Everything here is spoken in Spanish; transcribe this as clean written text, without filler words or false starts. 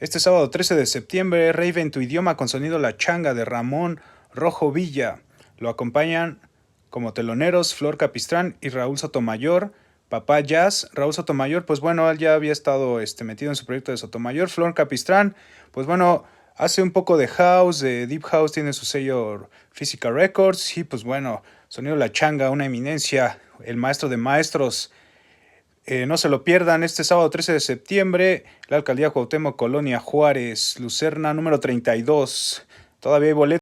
Este sábado 13 de septiembre, Raven Tu Idioma con sonido La Changa de Ramón Rojo Villa. Lo acompañan como teloneros Flor Capistrán y Raúl Sotomayor. Papá Jazz, Raúl Sotomayor, pues bueno, él ya había estado metido en su proyecto de Sotomayor. Flor Capistrán, pues bueno, hace un poco de house, de deep house, tiene su sello Physical Records. Y pues bueno, sonido La Changa, una eminencia, el maestro de maestros. No se lo pierdan este sábado 13 de septiembre, la alcaldía Cuauhtémoc, Colonia Juárez, Lucerna número 32. Todavía hay boletos.